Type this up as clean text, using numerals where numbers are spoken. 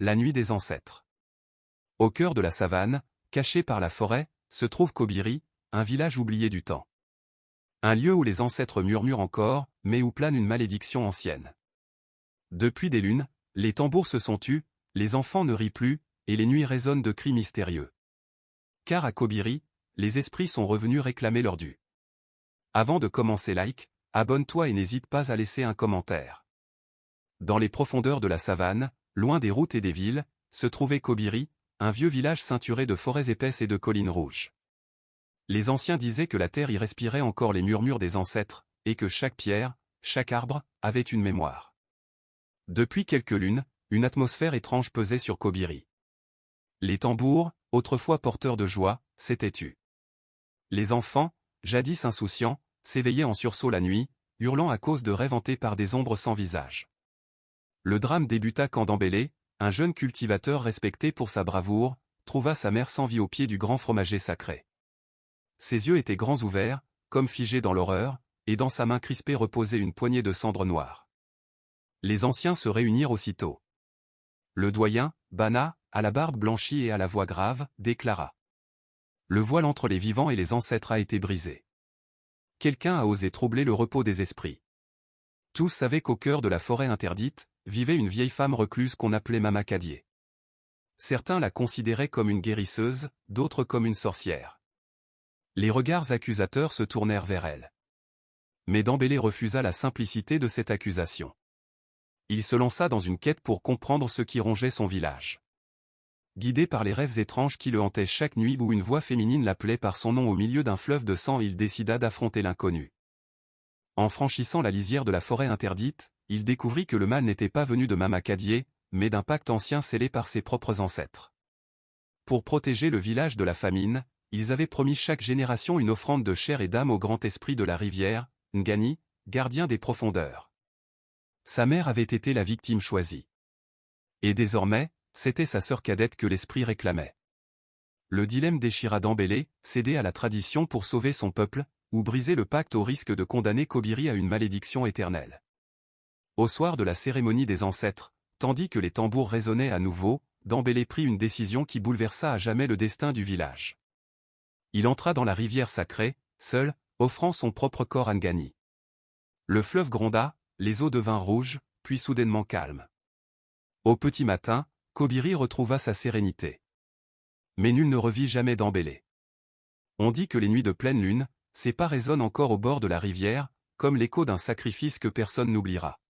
la nuit des ancêtres. Au cœur de la savane, caché par la forêt, se trouve Kobiri, un village oublié du temps. Un lieu où les ancêtres murmurent encore, mais où plane une malédiction ancienne. Depuis des lunes, les tambours se sont tus, les enfants ne rient plus, et les nuits résonnent de cris mystérieux. Car à Kobiri, les esprits sont revenus réclamer leur dû. Avant de commencer, abonne-toi et n'hésite pas à laisser un commentaire. Dans les profondeurs de la savane, loin des routes et des villes, se trouvait Kobiri, un vieux village ceinturé de forêts épaisses et de collines rouges. Les anciens disaient que la terre y respirait encore les murmures des ancêtres, et que chaque pierre, chaque arbre, avait une mémoire. Depuis quelques lunes, une atmosphère étrange pesait sur Kobiri. Les tambours, autrefois porteurs de joie, s'étaient tus. Les enfants, jadis insouciants, s'éveillaient en sursaut la nuit, hurlant à cause de rêves hantés par des ombres sans visage. Le drame débuta quand Dembélé, un jeune cultivateur respecté pour sa bravoure, trouva sa mère sans vie au pied du grand fromager sacré. Ses yeux étaient grands ouverts, comme figés dans l'horreur, et dans sa main crispée reposait une poignée de cendres noires. Les anciens se réunirent aussitôt. Le doyen, Bana, à la barbe blanchie et à la voix grave, déclara. Le voile entre les vivants et les ancêtres a été brisé. Quelqu'un a osé troubler le repos des esprits. Tous savaient qu'au cœur de la forêt interdite, vivait une vieille femme recluse qu'on appelait Mama Kadié. Certains la considéraient comme une guérisseuse, d'autres comme une sorcière. Les regards accusateurs se tournèrent vers elle. Mais Dembélé refusa la simplicité de cette accusation. Il se lança dans une quête pour comprendre ce qui rongeait son village. Guidé par les rêves étranges qui le hantaient chaque nuit où une voix féminine l'appelait par son nom au milieu d'un fleuve de sang, il décida d'affronter l'inconnu. En franchissant la lisière de la forêt interdite, il découvrit que le mal n'était pas venu de Mama Kadié, mais d'un pacte ancien scellé par ses propres ancêtres. Pour protéger le village de la famine, ils avaient promis chaque génération une offrande de chair et d'âme au grand esprit de la rivière, Ngani, gardien des profondeurs. Sa mère avait été la victime choisie. Et désormais, c'était sa sœur cadette que l'esprit réclamait. Le dilemme déchira Dembélé, céder à la tradition pour sauver son peuple, ou briser le pacte au risque de condamner Kobiri à une malédiction éternelle. Au soir de la cérémonie des ancêtres, tandis que les tambours résonnaient à nouveau, Dembélé prit une décision qui bouleversa à jamais le destin du village. Il entra dans la rivière sacrée, seul, offrant son propre corps à Ngani. Le fleuve gronda, les eaux devinrent rouges, puis soudainement calmes. Au petit matin, Kobiri retrouva sa sérénité. Mais nul ne revit jamais Dembélé. On dit que les nuits de pleine lune, ses pas résonnent encore au bord de la rivière, comme l'écho d'un sacrifice que personne n'oubliera.